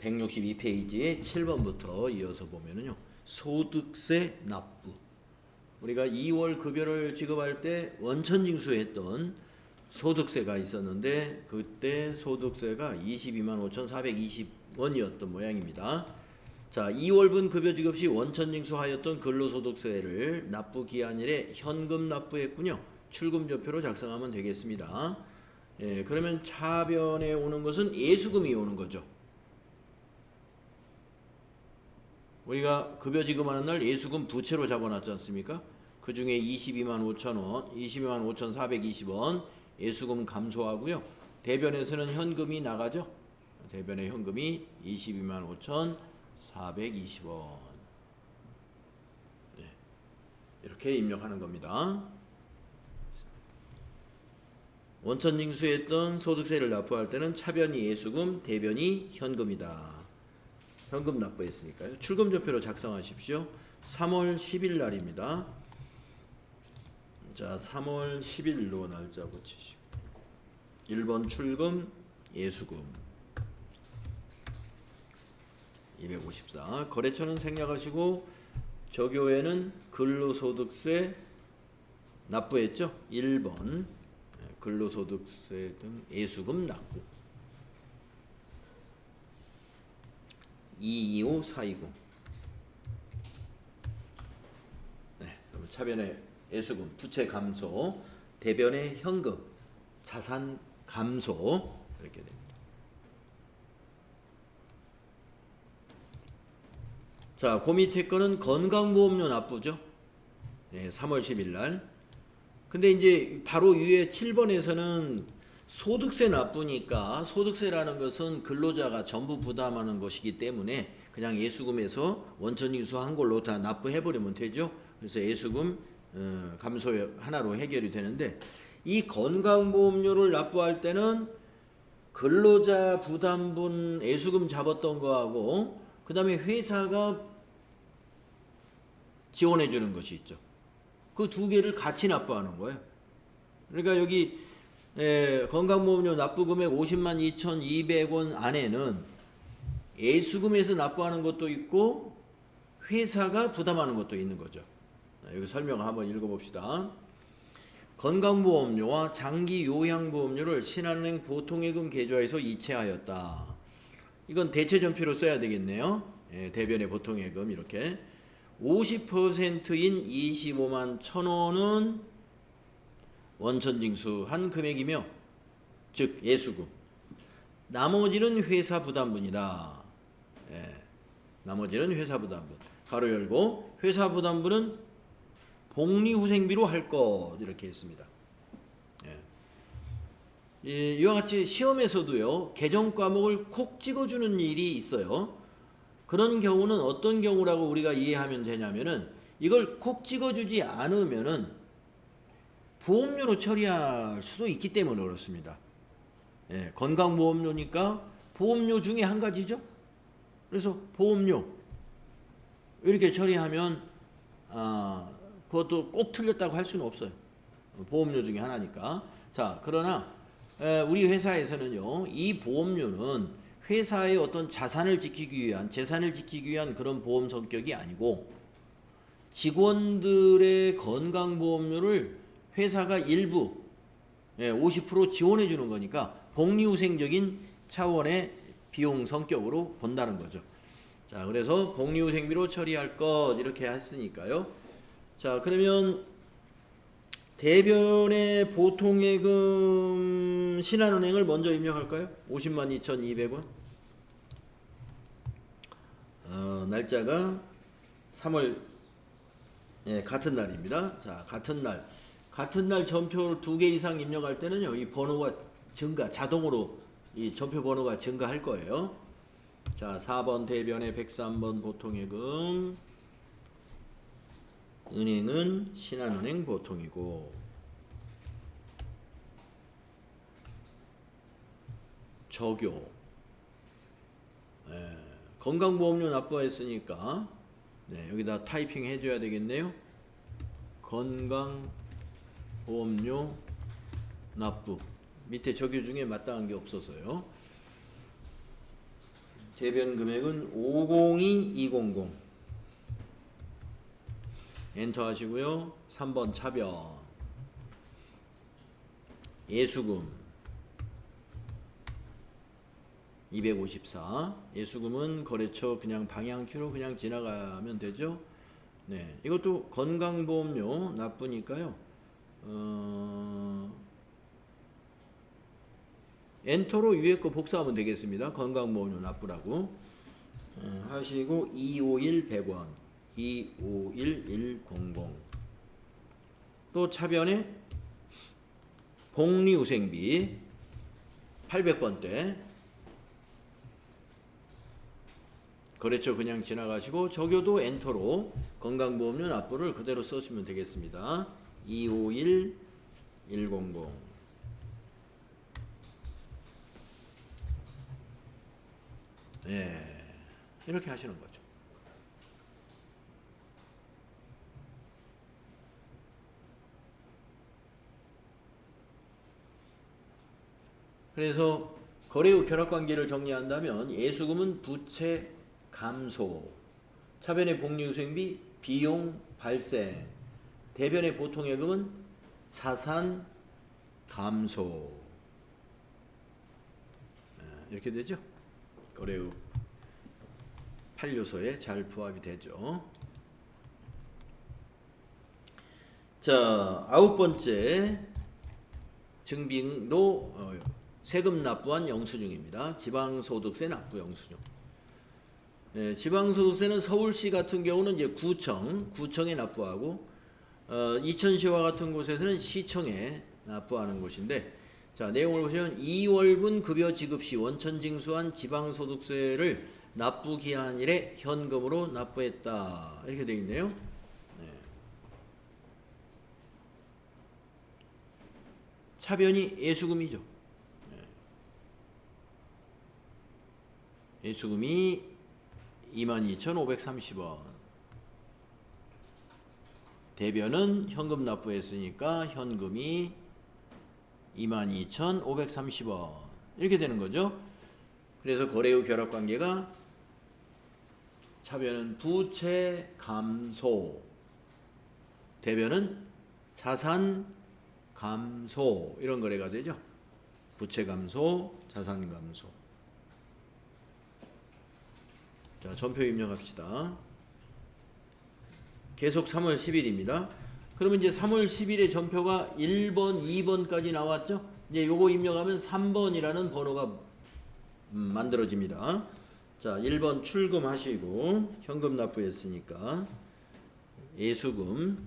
162페이지에 7번부터 이어서 보면은요. 소득세 납부. 우리가 2월 급여를 지급할 때 원천징수했던 소득세가 있었는데 그때 소득세가 225,420원이었던 모양입니다. 자, 2월분 급여 지급 시 원천징수하였던 근로소득세를 납부기한일에 현금 납부했군요. 출금조표로 작성하면 되겠습니다. 예, 그러면 차변에 오는 것은 예수금이 오는 거죠. 우리가 급여 지급하는 날 예수금 부채로 잡아놨지 않습니까? 그 중에 225,000원, 225,420원 예수금 감소하고요. 대변에서는 현금이 나가죠. 대변의 현금이 225,420원. 네, 이렇게 입력하는 겁니다. 원천징수했던 소득세를 납부할 때는 차변이 예수금, 대변이 현금이다. 현금 납부했으니까요. 출금조표로 작성하십시오. 3월 10일 날입니다. 자, 3월 10일로 날짜 붙이시고 1번 출금 예수금 254. 거래처는 생략하시고 저교에는 근로소득세 납부했죠. 1번 근로소득세 등 예수금 납부 225420. 네, 그러면 차변의 예수금, 부채 감소, 대변의 현금, 자산 감소 이렇게 됩니다. 자, 그 밑에 거는 건강보험료 납부죠. 네, 3월 10일 날. 근데 이제 바로 위에 7번에서는 소득세 납부니까 소득세라는 것은 근로자가 전부 부담하는 것이기 때문에 그냥 예수금에서 원천징수한 걸로 다 납부해버리면 되죠. 그래서 예수금 감소 하나로 해결이 되는데 이 건강보험료를 납부할 때는 근로자 부담분 예수금 잡았던 거하고 그 다음에 회사가 지원해 주는 것이 있죠. 그 두 개를 같이 납부하는 거예요. 그러니까 여기 건강보험료 납부금액 502,200원 안에는 예수금에서 납부하는 것도 있고 회사가 부담하는 것도 있는 거죠. 여기 설명을 한번 읽어봅시다. 건강보험료와 장기요양보험료를 신한은행 보통예금 계좌에서 이체하였다. 이건 대체전표로 써야 되겠네요. 대변의 보통예금 이렇게 50%인 25만 1,000원은 원천징수한 금액이며 즉 예수금, 나머지는 회사 부담분이다. 나머지는 회사 부담분. 가로 열고 회사 부담분은 복리후생비로 할 것 이렇게 했습니다. 이와 같이 시험에서도요 개정 과목을 콕 찍어주는 일이 있어요. 그런 경우는 어떤 경우라고 우리가 이해하면 되냐면은 이걸 콕 찍어주지 않으면은 보험료로 처리할 수도 있기 때문에 그렇습니다. 건강보험료니까 보험료 중에 한 가지죠. 그래서 보험료 이렇게 처리하면 그것도 꼭 틀렸다고 할 수는 없어요. 보험료 중에 하나니까. 자, 그러나 우리 회사에서는요 이 보험료는 회사의 어떤 자산을 지키기 위한 재산을 지키기 위한 그런 보험 성격이 아니고 직원들의 건강보험료를 회사가 일부 50% 지원해 주는 거니까 복리후생적인 차원의 비용 성격으로 본다는 거죠. 자, 그래서 복리후생비로 처리할 것 이렇게 했으니까요. 자, 그러면 대변의 보통예금 신한은행을 먼저 입력할까요? 502,200원. 날짜가 3월 같은 날입니다. 자, 같은 날 전표 2개 이상 입력할 때는요 이 번호가 자동으로 이 전표 번호가 증가할 거예요. 자, 4번 대변의 103번 보통예금, 은행은 신한은행 보통이고 적용 건강보험료 납부했으니까 여기다 타이핑 해줘야 되겠네요. 건강보험료 납부 밑에 적용 중에 마땅한 게 없어서요. 대변 금액은 502200. 엔터 하시고요. 3번 차변. 예수금 254. 예수금은 거래처 그냥 방향키로 그냥 지나가면 되죠. 네, 이것도 건강보험료 납부니까요. 엔터로 위에 거 복사하면 되겠습니다. 건강보험료 납부라고 하시고 251 100원, 251 100. 또 차변에 복리후생비 800번대 거래처 그냥 지나가시고 적여도 엔터로 건강보험료 납부를 그대로 써주시면 되겠습니다. 251 100. 예, 이렇게 하시는 거죠. 그래서 거래 후 결합관계를 정리한다면 예수금은 부채 감소, 차변의 복리후생비 비용 발생, 대변의 보통예금은 자산 감소. 이렇게 되죠. 거래 후 8요소에 잘 부합이 되죠. 자, 9번째 증빙도 세금 납부한 영수증입니다. 지방소득세 납부 영수증. 네, 지방소득세는 서울시 같은 경우는 이제 구청에 납부하고 이천시와 같은 곳에서는 시청에 납부하는 곳인데, 자, 내용을 보시면 2월분 급여 지급 시 원천 징수한 지방소득세를 납부 기한일에 현금으로 납부했다. 이렇게 되어 있네요. 네. 차변이 예수금이죠. 네. 예수금이 22,530원. 대변은 현금 납부했으니까 현금이 22,530원. 이렇게 되는 거죠. 그래서 거래 후 결합관계가 차변은 부채 감소, 대변은 자산 감소. 이런 거래가 되죠. 부채 감소, 자산 감소. 자, 전표 입력합시다. 계속 3월 10일입니다. 그러면 이제 3월 10일에 전표가 1번, 2번까지 나왔죠? 이제 요거 입력하면 3번이라는 번호가 만들어집니다. 자, 1번 출금하시고 현금 납부했으니까 예수금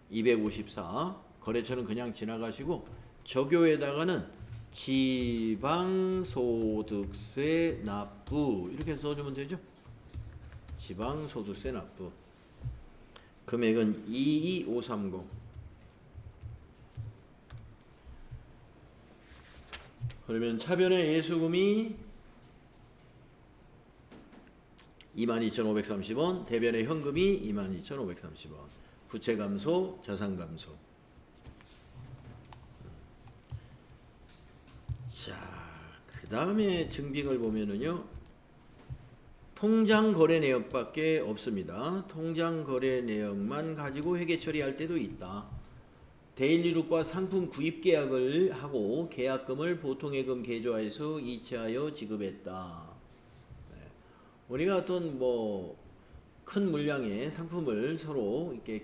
254, 거래처는 그냥 지나가시고 적요에다가는 지방소득세 납부 이렇게 써주면 되죠. 지방소득세 납부 금액은 22530. 그러면 차변의 예수금이 22,530원, 대변의 현금이 22,530원. 부채 감소, 자산 감소. 자, 그 다음에 증빙을 보면은요, 통장 거래 내역밖에 없습니다. 통장 거래 내역만 가지고 회계 처리할 때도 있다. 데일리룩과 상품 구입 계약을 하고 계약금을 보통예금 계좌에서 이체하여 지급했다. 네. 우리가 어떤 큰 물량의 상품을 서로 이렇게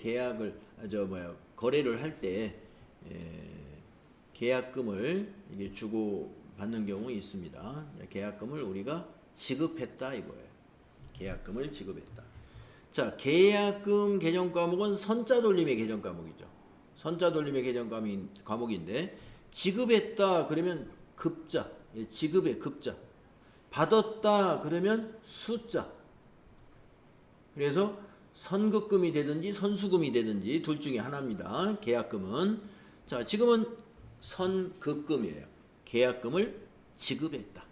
거래를 할 때 계약금을 이게 주고 받는 경우 있습니다. 계약금을 우리가 지급했다 이거예요. 계약금을 지급했다. 자, 계약금 개정 과목은 선자 돌림의 개정 과목이죠. 선자 돌림의 개정 과목인데 지급했다 그러면 급자, 지급의 급자. 받았다 그러면 숫자. 그래서 선급금이 되든지 선수금이 되든지 둘 중에 하나입니다. 계약금은. 자, 지금은 선급금이에요. 계약금을 지급했다.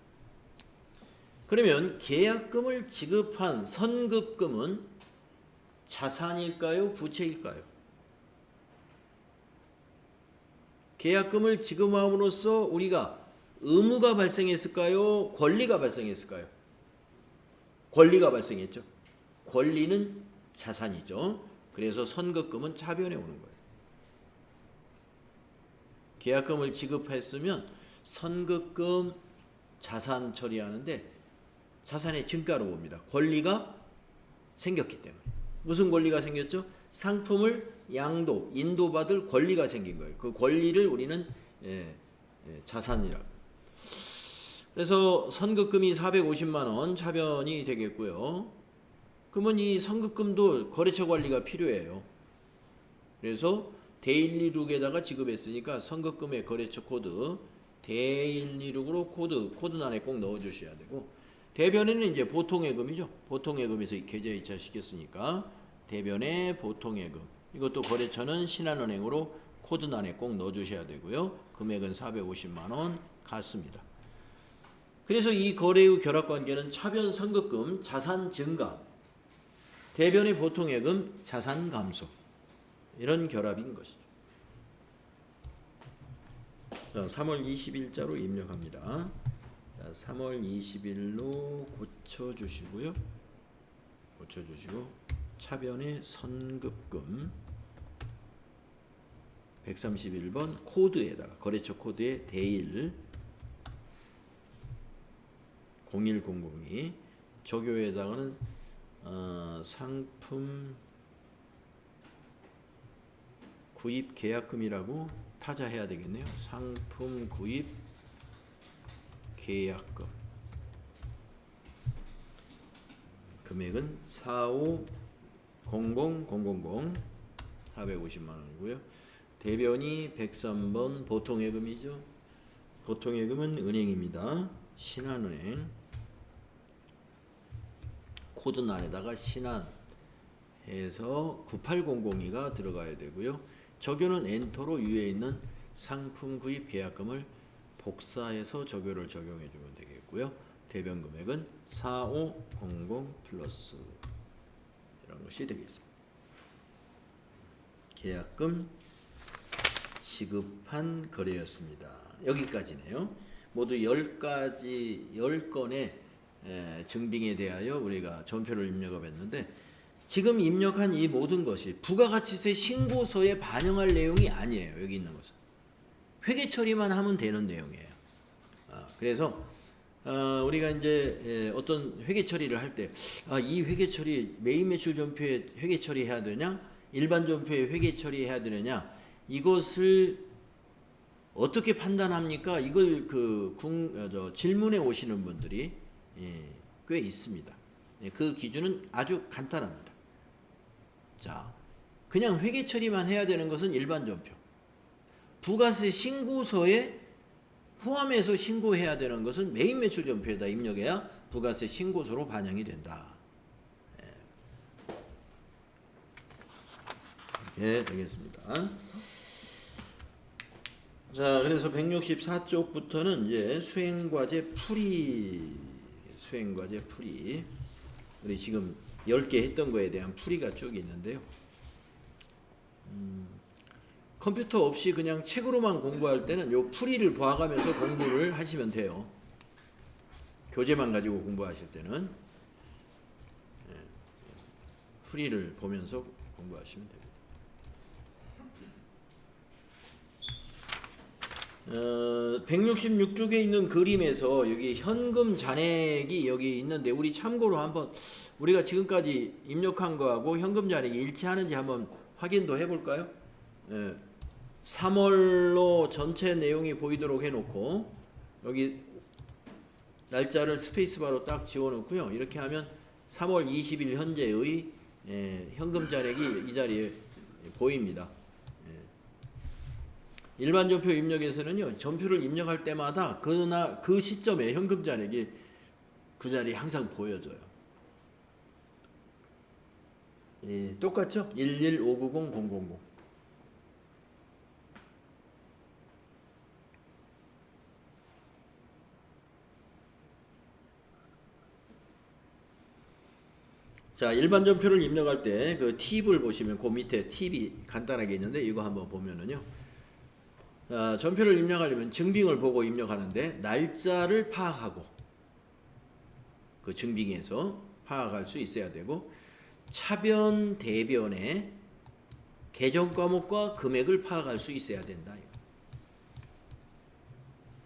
그러면 계약금을 지급한 선급금은 자산일까요? 부채일까요? 계약금을 지급함으로써 우리가 의무가 발생했을까요? 권리가 발생했을까요? 권리가 발생했죠. 권리는 자산이죠. 그래서 선급금은 차변에 오는 거예요. 계약금을 지급했으면 선급금 자산 처리하는데 자산의 증가로 봅니다. 권리가 생겼기 때문에. 무슨 권리가 생겼죠? 상품을 양도, 인도받을 권리가 생긴 거예요. 그 권리를 우리는 자산이라고. 그래서 선급금이 450만 원 차변이 되겠고요. 그러면 이 선급금도 거래처 관리가 필요해요. 그래서 대일리룩에다가 지급했으니까 선급금의 거래처 코드 대일리룩으로 코드란에 꼭 넣어주셔야 되고, 대변에는 이제 보통예금이죠. 보통예금에서 계좌 이체 시켰으니까 대변에 보통예금, 이것도 거래처는 신한은행으로 코드란에 꼭 넣어주셔야 되고요. 금액은 450만 원 같습니다. 그래서 이 거래 후 결합관계는 차변 선급금 자산 증가, 대변의 보통예금 자산 감소, 이런 결합인 것이죠. 자, 3월 20일자로 입력합니다. 자, 3월 20일로 고쳐주시고요. 고쳐주시고 차변의 선급금 131번 코드에다가 거래처 코드에 대일 01002 조교에다가는 상품 구입 계약금이라고 타자해야 되겠네요. 상품 구입 계약금 금액은 4500000 450만 원이고요. 대변이 103번 보통예금이죠. 보통예금은 은행입니다. 신한은행 코드란에다가 신한 해서 98002가 들어가야 되고요. 적용은 엔터로 위에 있는 상품 구입 계약금을 복사해서 적용을 적용해 주면 되겠고요. 대변 금액은 4500 플러스 이런 것이 되겠습니다. 계약금 지급한 거래였습니다. 여기까지네요. 모두 10건의 증빙에 대하여 우리가 전표를 입력했는데, 지금 입력한 이 모든 것이 부가가치세 신고서에 반영할 내용이 아니에요. 여기 있는 것은 회계 처리만 하면 되는 내용이에요. 그래서 우리가 이제 어떤 회계 처리를 할 때 이 회계 처리 메인 매출 전표에 회계 처리해야 되냐, 일반 전표에 회계 처리해야 되느냐, 이것을 어떻게 판단합니까? 이걸 질문에 오시는 분들이 꽤 있습니다. 그 기준은 아주 간단합니다. 자, 그냥 회계 처리만 해야 되는 것은 일반 전표. 부가세 신고서에 포함해서 신고해야 되는 것은 메인 매출 전표에다 입력해야 부가세 신고서로 반영이 된다. 예, 되겠습니다. 자, 그래서 164쪽부터는 이제 수행과제 풀이, 우리 지금 10개 했던 거에 대한 풀이가 쭉 있는데요. 컴퓨터 없이 그냥 책으로만 공부할 때는 요 풀이를 봐가면서 공부를 하시면 돼요. 교재만 가지고 공부하실 때는 풀이를 보면서 공부하시면 됩니다. 166쪽에 있는 그림에서 여기 현금 잔액이 여기 있는데, 우리 참고로 한번 우리가 지금까지 입력한 거하고 현금 잔액이 일치하는지 한번 확인도 해볼까요? 3월로 전체 내용이 보이도록 해놓고 여기 날짜를 스페이스바로 딱 지워놓고요. 이렇게 하면 3월 20일 현재의 현금 잔액이 이 자리에 보입니다. 일반 전표 입력에서는요, 전표를 입력할 때마다 그 시점에 현금 잔액이 그 자리에 항상 보여져요. 똑같죠? 1159000. 자, 일반 전표를 입력할 때 그 팁을 보시면 그 밑에 팁이 간단하게 있는데, 이거 한번 보면은요. 전표를 입력하려면 증빙을 보고 입력하는데 날짜를 파악하고 그 증빙에서 파악할 수 있어야 되고 차변 대변의 계정 과목과 금액을 파악할 수 있어야 된다.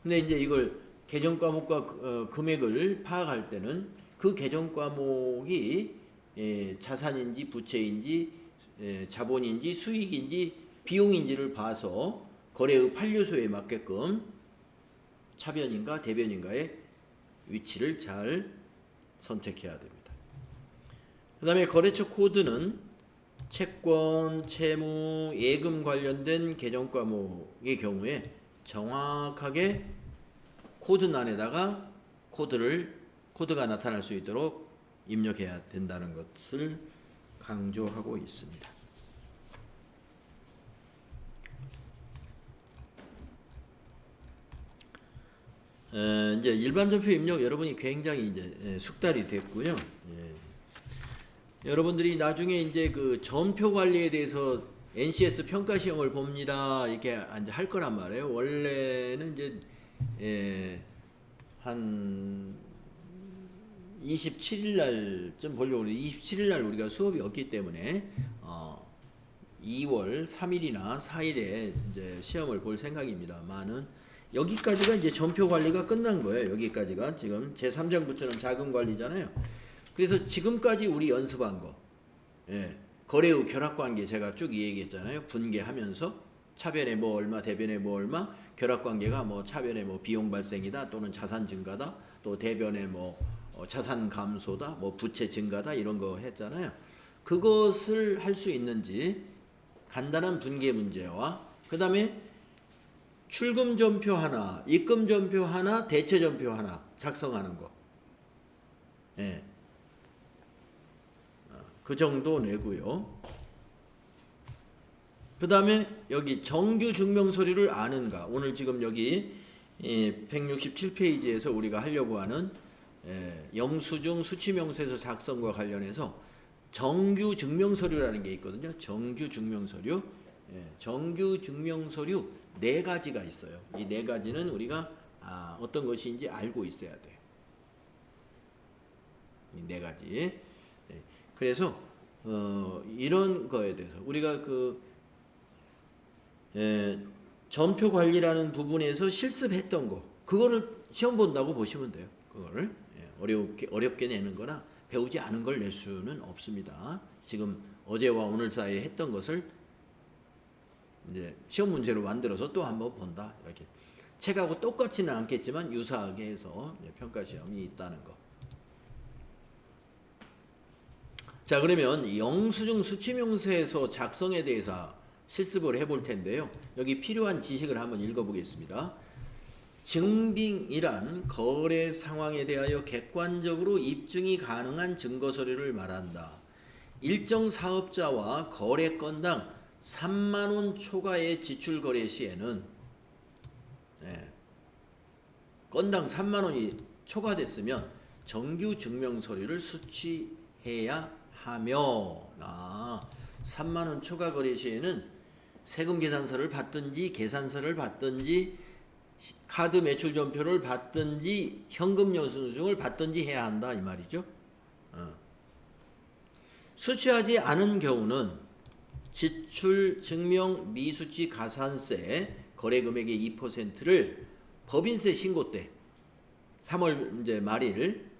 근데 이제 이걸 계정 과목과 금액을 파악할 때는 그 계정 과목이 자산인지 부채인지 자본인지 수익인지 비용인지를 봐서 거래의 판례소에 맞게끔 차변인가 대변인가의 위치를 잘 선택해야 됩니다. 그 다음에 거래처 코드는 채권, 채무, 예금 관련된 계정 과목의 경우에 정확하게 코드란에다가 코드가 나타날 수 있도록 입력해야 된다는 것을 강조하고 있습니다. 이제 일반 전표 입력 여러분이 굉장히 이제 숙달이 됐고요. 여러분들이 나중에 이제 그 전표 관리에 대해서 NCS 평가 시험을 봅니다. 이렇게 이제 할 거란 말이에요. 원래는 이제 한 27일 날쯤 보려고 그러는데 27일 날 우리가 수업이 없기 때문에 2월 3일이나 4일에 이제 시험을 볼 생각입니다만은 여기까지가 이제 전표 관리가 끝난 거예요. 여기까지가 지금 제3장부터는 자금 관리잖아요. 그래서 지금까지 우리 연습한 거, 거래의 결합관계 제가 쭉 얘기했잖아요. 분개하면서 차변에 뭐 얼마, 대변에 뭐 얼마, 결합관계가 뭐 차변에 뭐 비용 발생이다 또는 자산 증가다, 또 대변에 뭐 자산 감소다, 뭐 부채 증가다 이런 거 했잖아요. 그것을 할 수 있는지 간단한 분개 문제와 그 다음에 출금 전표 하나, 입금 전표 하나, 대체 전표 하나 작성하는 거. 그 정도 내고요. 그 다음에 여기 정규 증명 서류를 아는가. 오늘 지금 여기 167페이지에서 우리가 하려고 하는 영수증 수치명세서 작성과 관련해서 정규 증명 서류라는 게 있거든요. 정규 증명 서류. 정규 증명 서류 4가지가 있어요. 이 4가지는 우리가 어떤 것인지 알고 있어야 돼요. 이 4가지. 그래서 이런 거에 대해서 우리가 그 전표 관리라는 부분에서 실습했던 거 그거를 시험 본다고 보시면 돼요. 그거를 어렵게 내는 거나 배우지 않은 걸 낼 수는 없습니다. 지금 어제와 오늘 사이에 했던 것을 이제 시험 문제로 만들어서 또 한번 본다. 이렇게 책하고 똑같지는 않겠지만 유사하게 해서 평가 시험이 있다는 거. 자, 그러면 영수증 수치명세서 작성에 대해서 실습을 해볼 텐데요. 여기 필요한 지식을 한번 읽어보겠습니다. 증빙이란 거래 상황에 대하여 객관적으로 입증이 가능한 증거 서류를 말한다. 일정 사업자와 거래 건당 3만 원 초과의 지출 거래 시에는 건당 3만 원이 초과됐으면 정규 증명 서류를 수취해야 하며 3만 원 초과 거래 시에는 세금 계산서를 받든지 계산서를 받든지 카드 매출 전표를 받든지 현금 영수증을 받든지 해야 한다 이 말이죠. 수취하지 않은 경우는 지출 증명 미수치 가산세 거래 금액의 2%를 법인세 신고 때 3월 이제 말일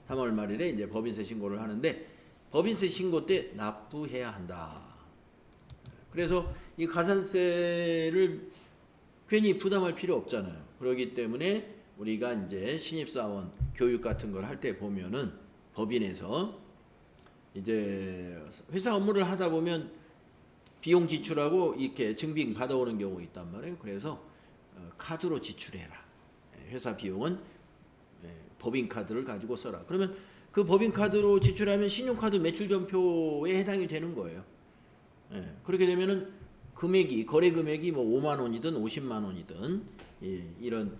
3월 말일에 이제 법인세 신고를 하는데 법인세 신고 때 납부해야 한다. 그래서 이 가산세를 괜히 부담할 필요 없잖아요. 그렇기 때문에 우리가 이제 신입사원 교육 같은 걸 할 때 보면은 법인에서 이제 회사 업무를 하다 보면 비용 지출하고 이렇게 증빙 받아오는 경우 있단 말이에요. 그래서 카드로 지출해라. 회사 비용은 법인 카드를 가지고 써라. 그러면 그 법인 카드로 지출하면 신용카드 매출 전표에 해당이 되는 거예요. 그렇게 되면은 금액이 거래 금액이 뭐 5만 원이든 50만 원이든 이런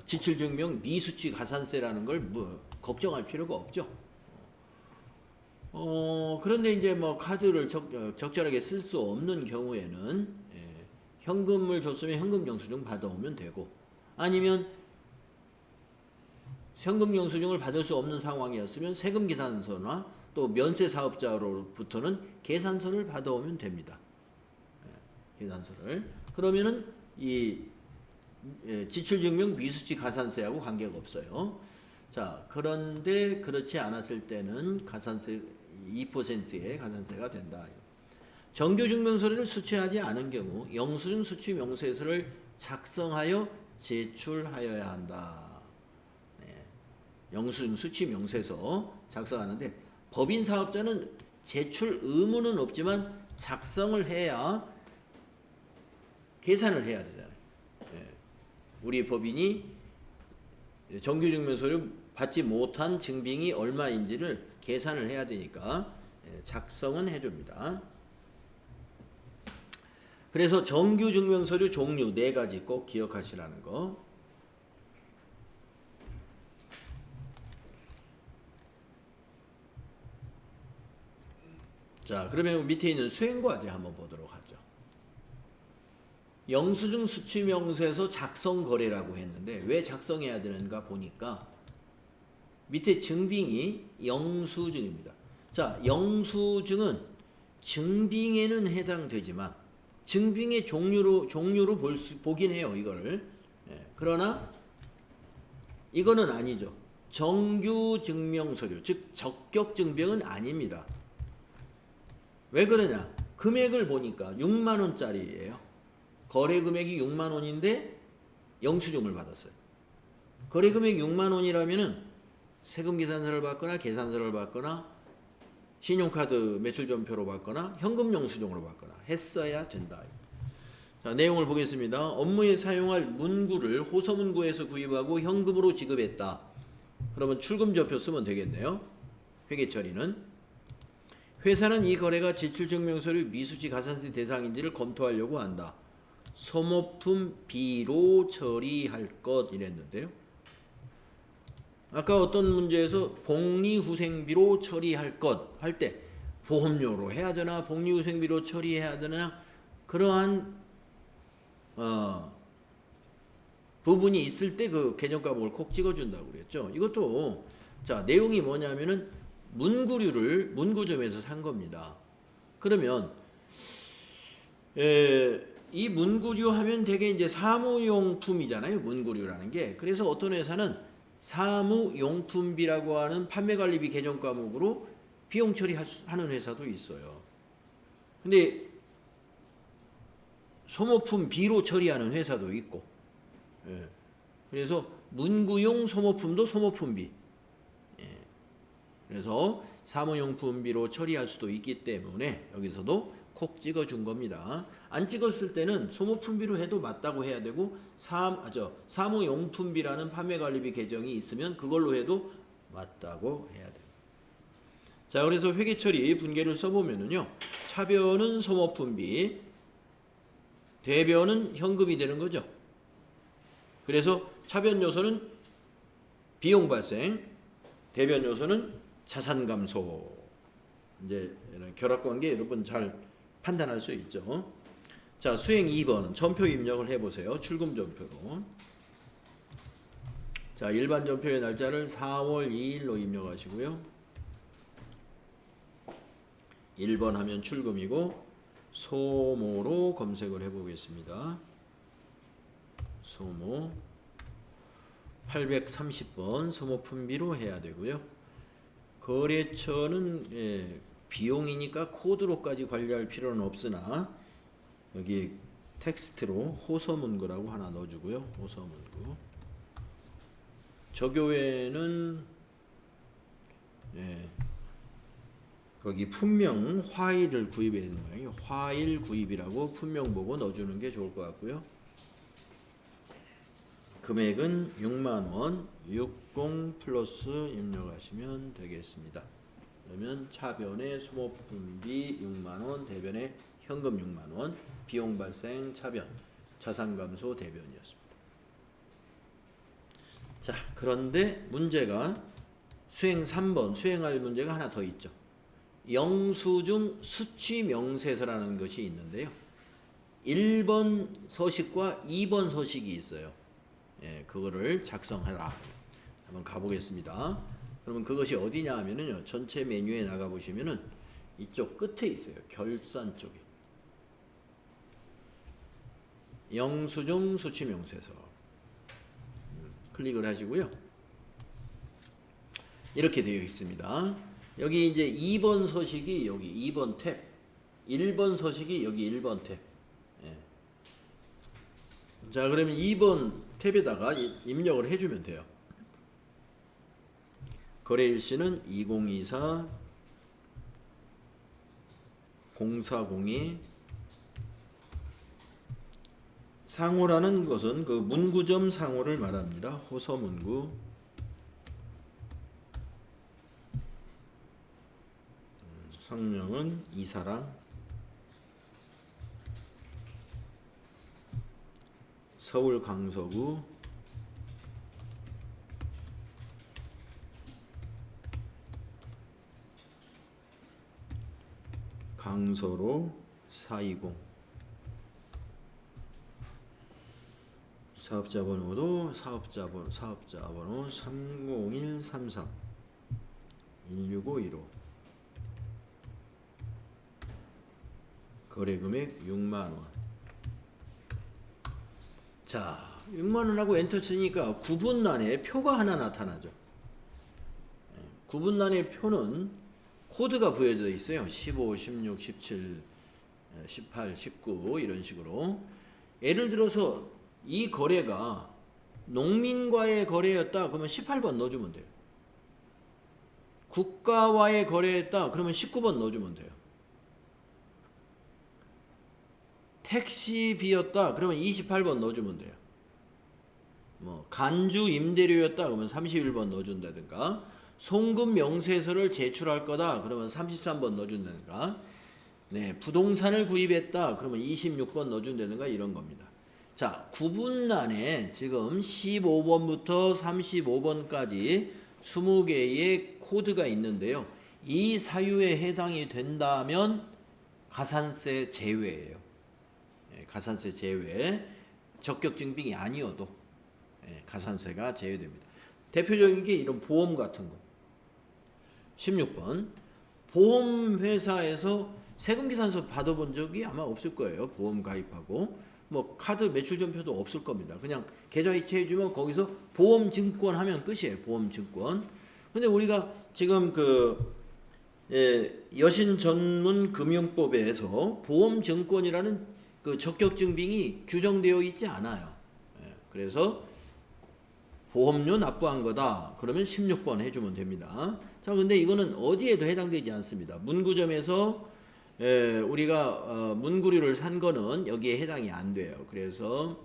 지출 증명 미수치 가산세라는 걸 뭐 걱정할 필요가 없죠. 그런데 이제 뭐 카드를 적절하게 쓸 수 없는 경우에는 현금을 줬으면 현금 영수증 받아오면 되고, 아니면 현금 영수증을 받을 수 없는 상황이었으면 세금 계산서나 또 면세 사업자로부터는 계산서를 받아오면 됩니다. 계산서를. 그러면은 이 지출증명 미수치 가산세하고 관계가 없어요. 자, 그런데 그렇지 않았을 때는 가산세 2%의 가산세가 된다. 정규증명서를 수취하지 않은 경우 영수증 수취 명세서를 작성하여 제출하여야 한다. 네. 영수증 수취 명세서 작성하는데 법인 사업자는 제출 의무는 없지만 작성을 해야 계산을 해야 되잖아요. 네. 우리 법인이 정규증명서를 받지 못한 증빙이 얼마인지를 계산을 해야 되니까 작성은 해줍니다. 그래서 정규증명서류 종류 4가지 꼭 기억하시라는 거. 자, 그러면 밑에 있는 수행과제 한번 보도록 하죠. 영수증 수취명세서 작성거래라고 했는데 왜 작성해야 되는가 보니까 밑에 증빙이 영수증입니다. 자, 영수증은 증빙에는 해당되지만 증빙의 종류로 보긴 해요, 이거를. 그러나 이거는 아니죠. 정규증명서류, 즉 적격증빙은 아닙니다. 왜 그러냐? 금액을 보니까 6만 원짜리예요. 거래 금액이 6만 원인데 영수증을 받았어요. 거래 금액 6만 원이라면은 세금 계산서를 받거나 계산서를 받거나 신용카드 매출점표로 받거나 현금 영수증으로 받거나 했어야 된다. 자, 내용을 보겠습니다. 업무에 사용할 문구를 호서문구에서 구입하고 현금으로 지급했다. 그러면 출금좌표 쓰면 되겠네요. 회계처리는 회사는 이 거래가 지출증명서류 미수치 가산세 대상인지를 검토하려고 한다. 소모품 B로 처리할 것 이랬는데요. 아까 어떤 문제에서 복리후생비로 처리할 것 할 때 보험료로 해야 되나 복리후생비로 처리해야 되나 그러한 부분이 있을 때 그 개정과목을 콕 찍어준다고 그랬죠. 이것도 자 내용이 뭐냐면은 문구류를 문구점에서 산 겁니다. 그러면 이 문구류 하면 되게 이제 사무용품이잖아요. 문구류라는 게. 그래서 어떤 회사는 사무용품비라고 하는 판매관리비 개정 과목으로 비용 처리하는 회사도 있어요. 근데 소모품 B로 처리하는 회사도 있고, 그래서 문구용 소모품도 소모품비. 그래서 사무용품비로 처리할 수도 있기 때문에 여기서도 콕 찍어준 겁니다. 안 찍었을 때는 소모품비로 해도 맞다고 해야 되고 사무용품비라는 판매관리비 계정이 있으면 그걸로 해도 맞다고 해야 돼요. 자, 그래서 회계처리 분계를 써보면은요. 차변은 소모품비, 대변은 현금이 되는 거죠. 그래서 차변 요소는 비용 발생, 대변 요소는 자산 감소. 이제 이런 결합관계 여러분 잘 판단할 수 있죠. 자, 수행 2번 전표 입력을 해보세요. 출금 전표로. 자, 일반 전표의 날짜를 4월 2일로 입력하시고요. 1번 하면 출금이고 소모로 검색을 해보겠습니다. 소모 830번 소모품비로 해야 되고요. 거래처는 비용이니까 코드로까지 관리할 필요는 없으나 여기 텍스트로 호서문구라고 하나 넣어주고요. 호서문구. 저교회는 거기 품명 화일을 구입해야 되는 거예요. 화일 구입이라고 품명 보고 넣어주는 게 좋을 것 같고요. 금액은 6만원 60 플러스 입력하시면 되겠습니다. 그러면 차변에 소모품비 6만원, 대변에 현금 6만원, 비용 발생 차변, 자산 감소 대변이었습니다. 자, 그런데 문제가 수행 3번, 수행할 문제가 하나 더 있죠. 영수증 수취 명세서라는 것이 있는데요. 1번 서식과 2번 서식이 있어요. 예, 그거를 작성하라. 한번 가보겠습니다. 그러면 그것이 어디냐 하면은요, 전체 메뉴에 나가 보시면은 이쪽 끝에 있어요. 결산 쪽에. 영수증 수치명세서. 클릭을 하시고요. 이렇게 되어 있습니다. 여기 이제 2번 서식이 여기 2번 탭, 1번 서식이 여기 1번 탭. 예. 자, 그러면 2번 탭에다가 입력을 해주면 돼요. 거래일시는 2024 0402. 상호라는 것은 그 문구점 상호를 말합니다. 호서문구. 성명은 이사랑. 서울 강서구. 강서로 420. 사업자 번호도 사업자 번호 30133 16515. 거래 금액 6만 원. 자, 6만 원하고 엔터 치니까 구분란에 표가 하나 나타나죠. 구분란의 표는 코드가 부여되어 있어요. 15, 16, 17, 18, 19 이런 식으로. 예를 들어서 이 거래가 농민과의 거래였다 그러면 18번 넣어주면 돼요. 국가와의 거래였다 그러면 19번 넣어주면 돼요. 택시비였다 그러면 28번 넣어주면 돼요. 뭐 간주 임대료였다 그러면 31번 넣어준다든가, 송금 명세서를 제출할 거다 그러면 33번 넣어준다든가, 네, 부동산을 구입했다 그러면 26번 넣어준다든가 이런 겁니다. 자, 구분란에 지금 15번부터 35번까지 20개의 코드가 있는데요. 이 사유에 해당이 된다면 가산세 제외예요. 가산세 제외. 적격증빙이 아니어도 가산세가 제외됩니다. 대표적인 게 이런 보험 같은 거. 16번. 보험회사에서 세금계산서 받아본 적이 아마 없을 거예요. 보험 가입하고. 뭐 카드 매출전표도 없을 겁니다. 그냥 계좌 이체해주면 거기서 보험증권 하면 끝이에요. 보험증권. 근데 우리가 지금 여신전문금융법에서 보험증권이라는 그 적격증빙이 규정되어 있지 않아요. 그래서 보험료 납부한 거다 그러면 16번 해주면 됩니다. 자, 근데 이거는 어디에도 해당되지 않습니다. 문구점에서 우리가 문구류를 산 거는 여기에 해당이 안 돼요. 그래서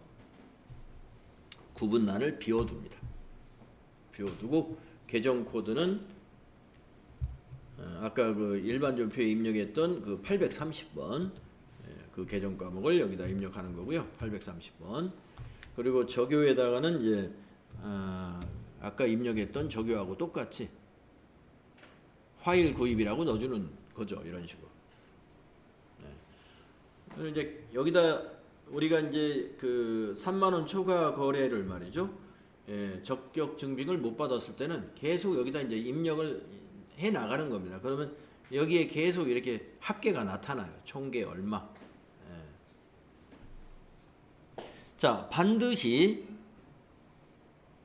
구분란을 비워둡니다. 비워두고 계정 코드는 아까 그 일반전표에 입력했던 그 830번 그 계정 과목을 여기다 입력하는 거고요. 830번. 그리고 적요에다가는 이제 아까 입력했던 적요하고 똑같이 화일 구입이라고 넣어주는 거죠. 이런 식으로. 네. 이제 여기다 우리가 이제 그 3만 원 초과 거래를 말이죠. 적격 증빙을 못 받았을 때는 계속 여기다 이제 입력을 해 나가는 겁니다. 그러면 여기에 계속 이렇게 합계가 나타나요. 총계 얼마. 자, 반드시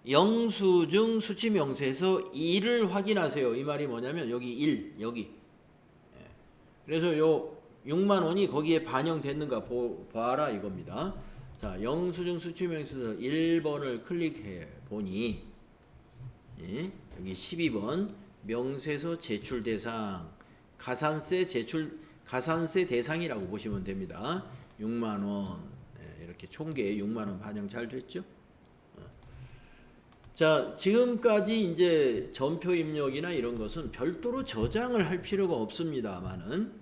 영수증 수치명세에서 1을 확인하세요. 이 말이 뭐냐면 여기 1, 여기. 그래서 요 6만 원이 거기에 반영됐는가 봐라 이겁니다. 자, 영수증 수치명세서 1번을 클릭해 보니 여기 12번 명세서 제출 대상 가산세 대상이라고 보시면 됩니다. 6만 원. 이렇게 총계에 6만 원 반영 잘 됐죠? 자, 지금까지 이제 전표 입력이나 이런 것은 별도로 저장을 할 필요가 없습니다만은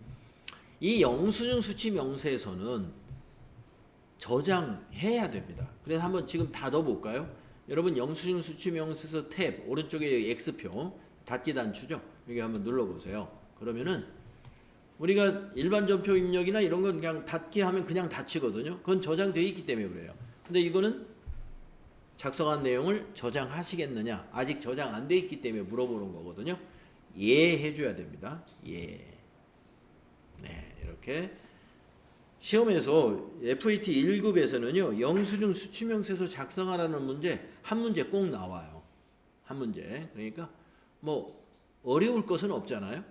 이 영수증 수치 명세에서는 저장해야 됩니다. 그래서 한번 지금 닫아 볼까요? 여러분 영수증 수치 명세서 탭 오른쪽에 X표 닫기 단추죠? 여기 한번 눌러 보세요. 그러면은 우리가 일반 전표 입력이나 이런 건 그냥 닫기 하면 그냥 닫히거든요. 그건 저장되어 있기 때문에 그래요. 근데 이거는 작성한 내용을 저장하시겠느냐? 아직 저장 안 돼 있기 때문에 물어보는 거거든요. 예 해줘야 됩니다. 예. 네, 이렇게 시험에서 FAT 1급에서는요 영수증 수치명세서 작성하라는 문제 한 문제 꼭 나와요. 한 문제. 그러니까 뭐 어려울 것은 없잖아요.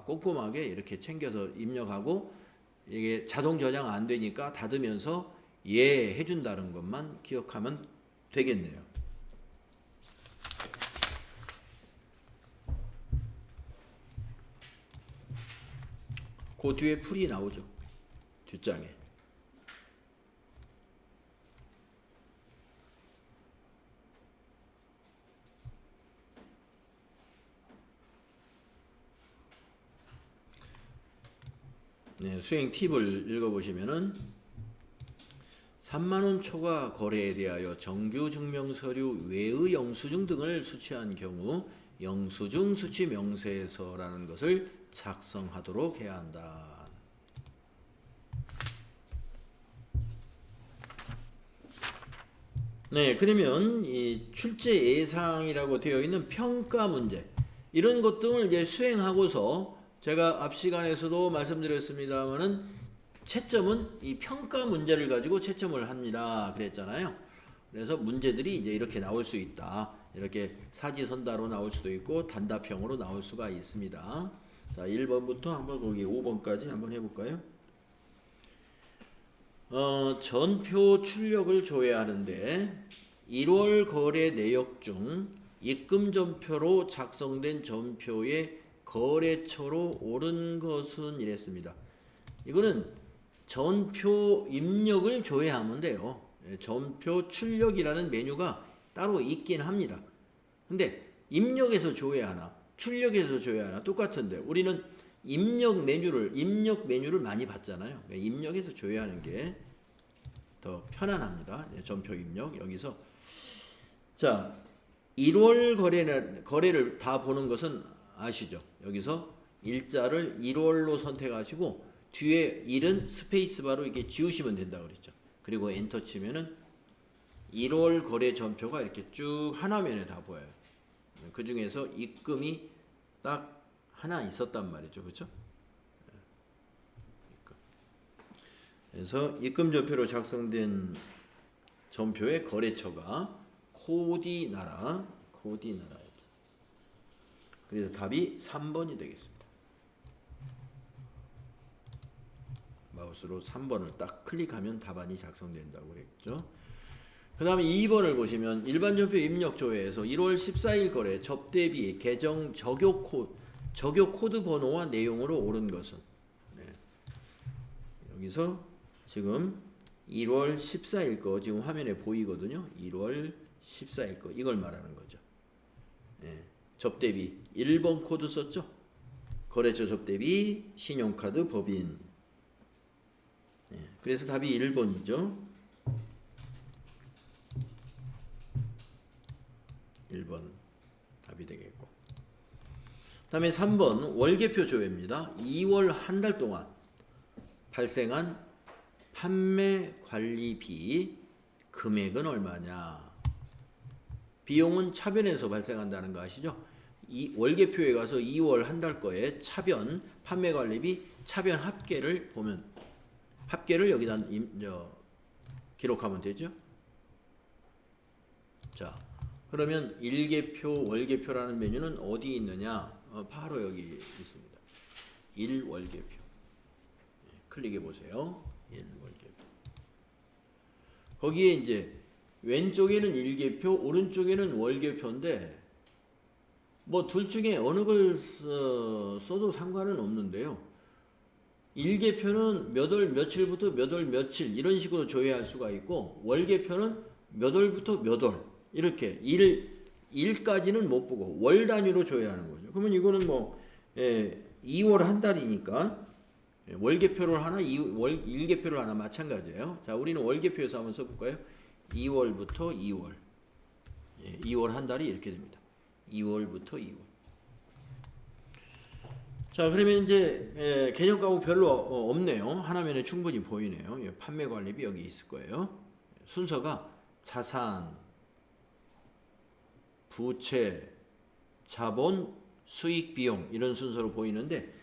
꼼꼼하게 이렇게 챙겨서 입력하고 이게 자동 저장 안 되니까 닫으면서 예 해준다는 것만 기억하면 되겠네요. 그 뒤에 풀이 나오죠. 뒷장에. 네, 수행 팁을 읽어보시면은 3만원 초과 거래에 대하여 정규 증명서류 외의 영수증 등을 수취한 경우 영수증 수취 명세서라는 것을 작성하도록 해야 한다. 네, 그러면 이 출제 예상이라고 되어 있는 평가 문제 이런 것 등을 이제 수행하고서 제가 앞 시간에서도 말씀드렸습니다만은 채점은 이 평가 문제를 가지고 채점을 합니다. 그랬잖아요. 그래서 문제들이 이제 이렇게 나올 수 있다. 이렇게 사지선다로 나올 수도 있고 단답형으로 나올 수가 있습니다. 자, 1번부터 한번 거기 5번까지 한번 해볼까요? 전표 출력을 조회하는데 1월 거래 내역 중 입금 전표로 작성된 전표의 거래처로 옳은 것은 이랬습니다. 이거는 전표 입력을 조회하면 돼요. 전표 출력이라는 메뉴가 따로 있긴 합니다. 근데 입력에서 조회하나 출력에서 조회하나 똑같은데 우리는 입력 메뉴를 많이 봤잖아요. 입력에서 조회하는 게 더 편안합니다. 전표 입력 여기서 자 1월 거래를 다 보는 것은 아시죠? 여기서 일자를 1월로 선택하시고 뒤에 1은 스페이스바로 이렇게 지우시면 된다고 그랬죠. 그리고 엔터 치면은 1월 거래 전표가 이렇게 쭉 하나면에 다 보여요. 그 중에서 입금이 딱 하나 있었단 말이죠. 그렇죠? 그래서 입금 전표로 작성된 전표의 거래처가 코디나라. 그래서 답이 3번이 되겠습니다. 마우스로 3번을 딱 클릭하면 답안이 작성된다고 그랬죠. 그 다음에 2번을 보시면 일반 전표 입력 조회에서 1월 14일 거래 접대비 계정 적용 코드 번호와 내용으로 옳은 것은 네. 여기서 지금 1월 14일 거 지금 화면에 보이거든요. 1월 14일 거 이걸 말하는 거죠. 네. 접대비 1번 코드 썼죠. 거래처 접대비 신용카드 법인 네. 그래서 답이 1번이죠. 1번 답이 되겠고 그 다음에 3번 월계표 조회입니다. 2월 한 달 동안 발생한 판매 관리비 금액은 얼마냐. 비용은 차변에서 발생한다는 거 아시죠? 이 월계표에 가서 2월 한 달 거에 차변 판매 관리비 차변 합계를 보면 합계를 여기다 기록하면 되죠. 자 그러면 일계표 월계표라는 메뉴는 어디 있느냐. 바로 여기 있습니다. 1월계표 클릭해 보세요. 1월계표 거기에 이제 왼쪽에는 일계표 오른쪽에는 월계표인데 뭐 둘 중에 어느 걸 써도 상관은 없는데요. 일계표는 몇 월 며칠부터 몇 월 며칠 이런 식으로 조회할 수가 있고 월계표는 몇 월부터 몇 월 이렇게 일까지는 못 보고 월 단위로 조회하는 거죠. 그러면 이거는 뭐 2월 한 달이니까 월계표를 하나 일계표를 하나 마찬가지예요. 자 우리는 월계표에서 한번 써볼까요? 2월부터 2월 2월 한 달이 이렇게 됩니다. 2월부터 2월 자, 그러면 이제 개념 가구 별로 없네요. 하나면에 충분히 보이네요. 판매 관리비 여기 있을 거예요. 순서가 자산, 부채, 자본, 수익, 비용 이런 순서로 보이는데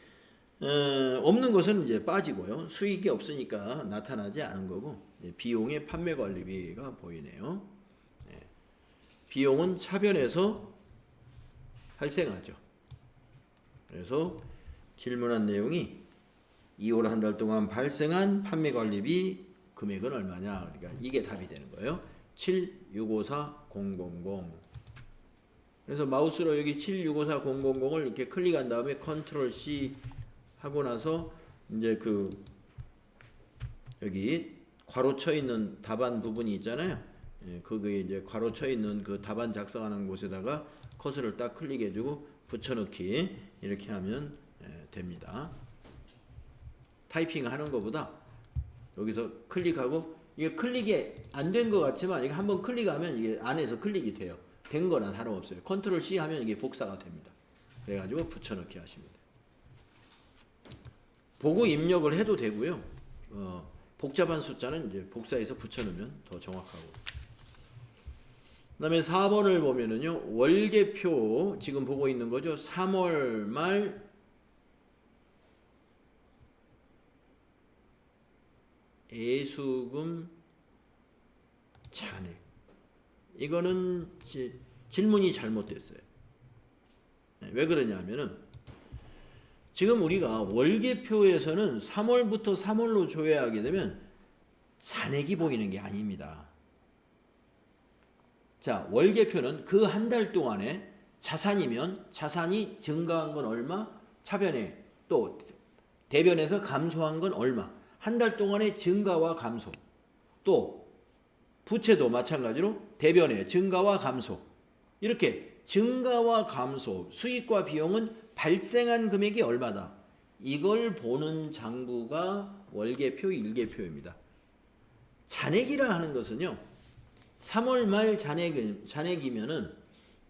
없는 것은 이제 빠지고요. 수익이 없으니까 나타나지 않은 거고 비용의 판매 관리비가 보이네요. 비용은 차변에서 발생하죠. 그래서 질문한 내용이 2월 한 달 동안 발생한 판매 관리비 금액은 얼마냐? 그러니까 이게 답이 되는 거예요. 7654000. 그래서 마우스로 여기 7654000을 이렇게 클릭한 다음에 컨트롤 C 하고 나서 이제 그 여기 괄호 쳐 있는 답안 부분이 있잖아요. 거기에 이제 괄호 쳐 있는 그 답안 작성하는 곳에다가 커서를 딱 클릭해주고 붙여넣기 이렇게 하면 됩니다. 타이핑 하는 것보다 여기서 클릭하고 이게 클릭이 안 된 것 같지만 이게 한번 클릭하면 이게 안에서 클릭이 돼요. 된 거나 다름없어요. 컨트롤 C 하면 이게 복사가 됩니다. 그래가지고 붙여넣기 하십니다. 보고 입력을 해도 되고요. 복잡한 숫자는 이제 복사해서 붙여넣으면 더 정확하고. 그 다음에 4번을 보면은요, 월계표 지금 보고 있는 거죠. 3월 말 예수금 잔액. 이거는 질문이 잘못됐어요. 왜 그러냐면은 지금 우리가 월계표에서는 3월부터 3월로 조회하게 되면 잔액이 보이는 게 아닙니다. 자, 월계표는 그 한 달 동안에 자산이면 자산이 증가한 건 얼마? 차변에 또 대변에서 감소한 건 얼마? 한 달 동안의 증가와 감소. 또 부채도 마찬가지로 대변에 증가와 감소. 이렇게 증가와 감소, 수익과 비용은 발생한 금액이 얼마다. 이걸 보는 장부가 월계표, 일계표입니다. 잔액이라 하는 것은요. 3월 말 잔액이면은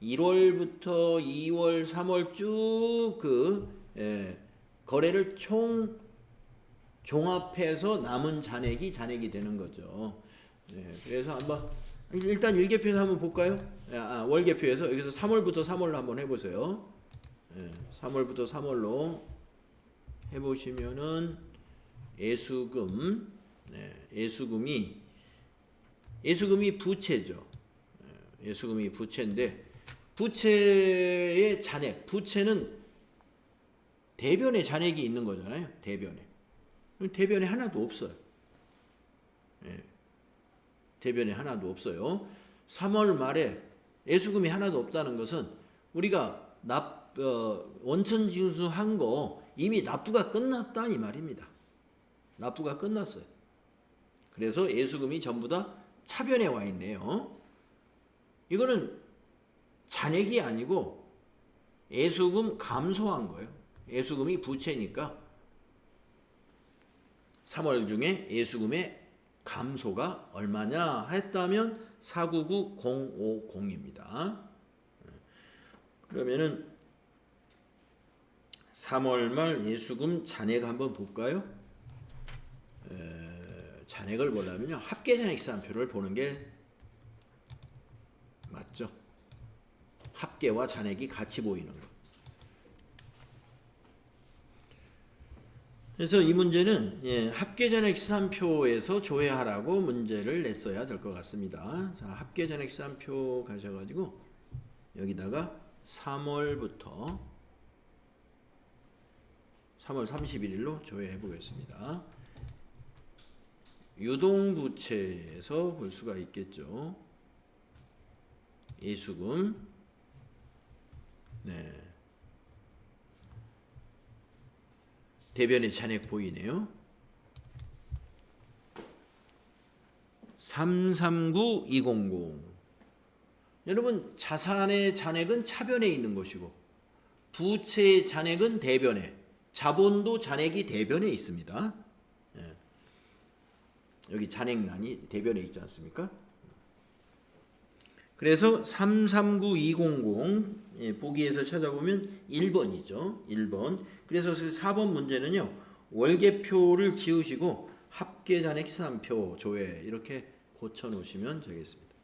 1월부터 2월, 3월 쭉 거래를 총 종합해서 남은 잔액이 되는 거죠. 그래서 한번 일단 일계표에서 한번 볼까요? 월계표에서 여기서 3월부터 3월로 한번 해보세요. 3월부터 3월로 해보시면은 예수금, 예수금이 부채죠. 예수금이 부채인데 부채의 잔액, 부채는 대변에 잔액이 있는 거잖아요. 대변에 하나도 없어요. 대변에 하나도 없어요. 3월 말에 예수금이 하나도 없다는 것은 우리가 원천 징수한 거 이미 납부가 끝났다 이 말입니다. 납부가 끝났어요. 그래서 예수금이 전부 다 차변에 와 있네요. 이거는 잔액이 아니고 예수금 감소한 거예요. 예수금이 부채니까 3월 중에 예수금의 감소가 얼마냐 했다면 499050입니다. 그러면은 3월 말 예수금 잔액 한번 볼까요? 잔액을 보려면요. 합계잔액시산표를 보는 게 맞죠. 합계와 잔액이 같이 보이는 거. 그래서 이 문제는 합계잔액시산표에서 조회하라고 문제를 냈어야 될 것 같습니다. 자, 합계잔액시산표 가셔가지고 여기다가 3월부터 3월 31일로 조회해 보겠습니다. 유동부채에서 볼 수가 있겠죠. 예수금, 대변의 잔액 보이네요. 339200. 여러분, 자산의 잔액은 차변에 있는 것이고 부채의 잔액은 대변에, 자본도 잔액이 대변에 있습니다. 여기 잔액란이 대변에 있지 않습니까? 그래서 339200 보기에서 찾아보면 1번이죠. 1번. 그래서 4번 문제는요. 월계표를 지우시고 합계 잔액 시산표 조회 이렇게 고쳐 놓으시면 되겠습니다.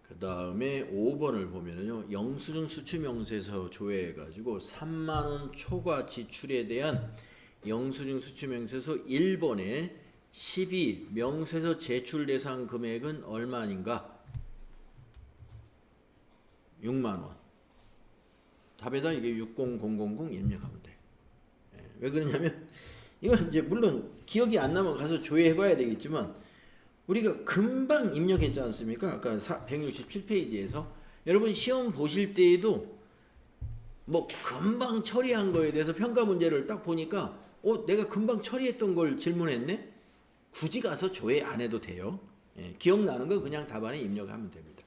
그 다음에 5번을 보면은요. 영수증 수취명세서 조회해가지고 3만원 초과 지출에 대한 영수증 수취명세서 1번에 12 명세서 제출 대상 금액은 얼마인가? 6만원. 답에다 이게 60000 입력하면 돼. 왜 그러냐면 이건 이제 물론 기억이 안 나면 가서 조회해봐야 되겠지만 우리가 금방 입력했지 않습니까? 아까 167페이지에서 여러분 시험 보실 때에도 뭐 금방 처리한 거에 대해서 평가 문제를 딱 보니까 내가 금방 처리했던 걸 질문했네? 굳이 가서 조회 안 해도 돼요. 기억나는 거 그냥 답안에 입력하면 됩니다.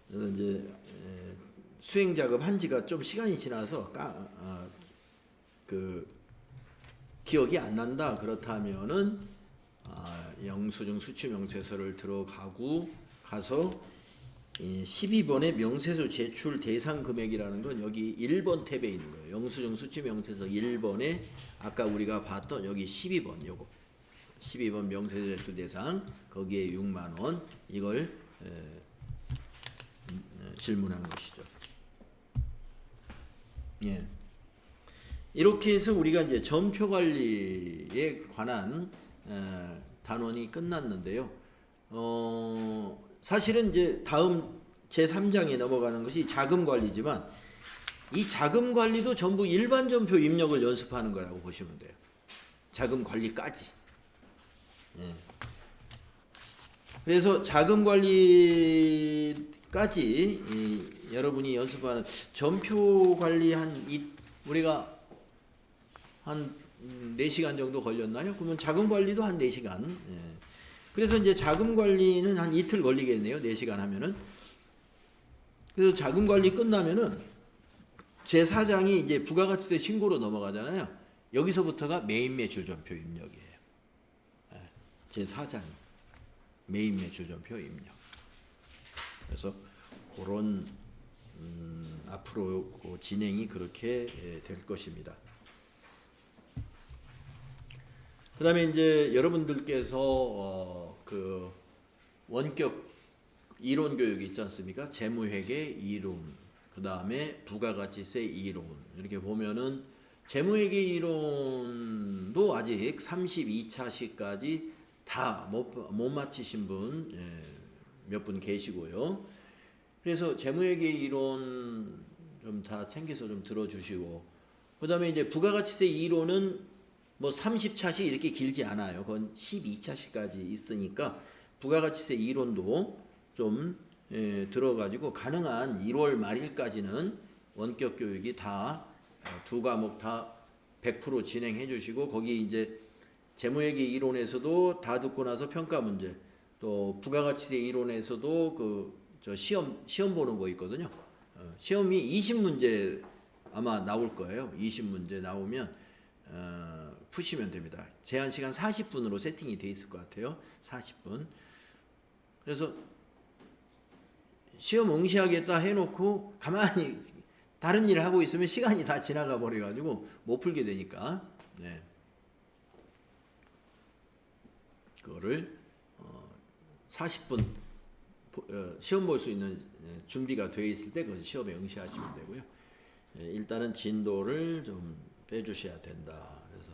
그래서 이제 수행 작업 한 지가 좀 시간이 지나서 기억이 안 난다 그렇다면은 영수증 수취명세서를 가서 12번의 명세서 제출 대상 금액이라는 건 여기 1번 탭에 있는 거예요. 영수증 수취명세서 1번에 아까 우리가 봤던 여기 12번 요거 12번 명세서 제출 대상 거기에 6만원 이걸 질문한 것이죠. 예. 이렇게 해서 우리가 이제 전표 관리에 관한 단원이 끝났는데요. 사실은 이제 다음 제3장에 넘어가는 것이 자금 관리지만 이 자금 관리도 전부 일반 전표 입력을 연습하는 거라고 보시면 돼요. 자금 관리까지. 예. 그래서 자금 관리까지 여러분이 연습하는 전표 관리 우리가 한 4시간 정도 걸렸나요? 그러면 자금 관리도 한 4시간. 예. 그래서 이제 자금 관리는 한 이틀 걸리겠네요. 4시간 하면은. 그래서 자금 관리 끝나면은 제4장이 이제 부가가치세 신고로 넘어가잖아요. 여기서부터가 메인 매출 전표 입력이에요. 예. 제4장이 메인 매출 전표 입력. 그래서 그런 앞으로 진행이 그렇게 될 것입니다. 그 다음에 이제 여러분들께서 그 원격 이론 교육이 있지 않습니까? 재무회계 이론, 그 다음에 부가가치세 이론 이렇게 보면은 재무회계 이론도 아직 32차시까지 다 못 마치신 분 몇 분 계시고요. 그래서 재무회계 이론 좀 다 챙겨서 좀 들어주시고, 그 다음에 이제 부가가치세 이론은 뭐 30차시 이렇게 길지 않아요. 그건 12차시까지 있으니까 부가가치세 이론도 좀 들어가지고 가능한 1월 말일까지는 원격 교육이 다 두 과목 다 100% 진행해 주시고, 거기 이제 재무회계 이론에서도 다 듣고 나서 평가 문제, 또 부가가치세 이론에서도 저 시험 보는 거 있거든요. 시험이 20문제 아마 나올 거예요. 20문제 나오면 푸시면 됩니다. 제한 시간 40분으로 세팅이 돼 있을 것 같아요. 40분. 그래서 시험 응시하겠다 해놓고 가만히 다른 일을 하고 있으면 시간이 다 지나가 버려가지고 못 풀게 되니까, 네. 그거를 40분 시험 볼 수 있는 준비가 되어 있을 때 그 시험에 응시하시면 되고요. 일단은 진도를 좀 빼주셔야 된다. 그래서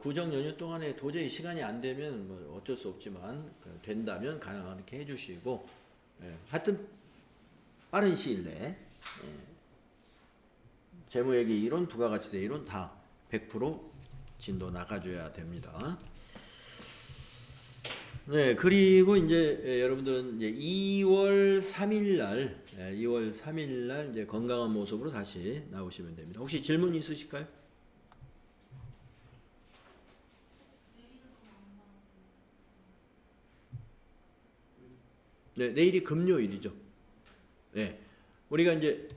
구정 연휴 동안에 도저히 시간이 안 되면 뭐 어쩔 수 없지만 된다면 가능한 이렇게 해주시고, 하여튼 빠른 시일 내에 재무회계 이론, 부가가치세 이론 다 100% 진도 나가줘야 됩니다. 네, 그리고 이제 여러분들은 이제 2월 3일 날 이제 건강한 모습으로 다시 나오시면 됩니다. 혹시 질문 있으실까요? 네, 내일이 금요일이죠. 네, 우리가 이제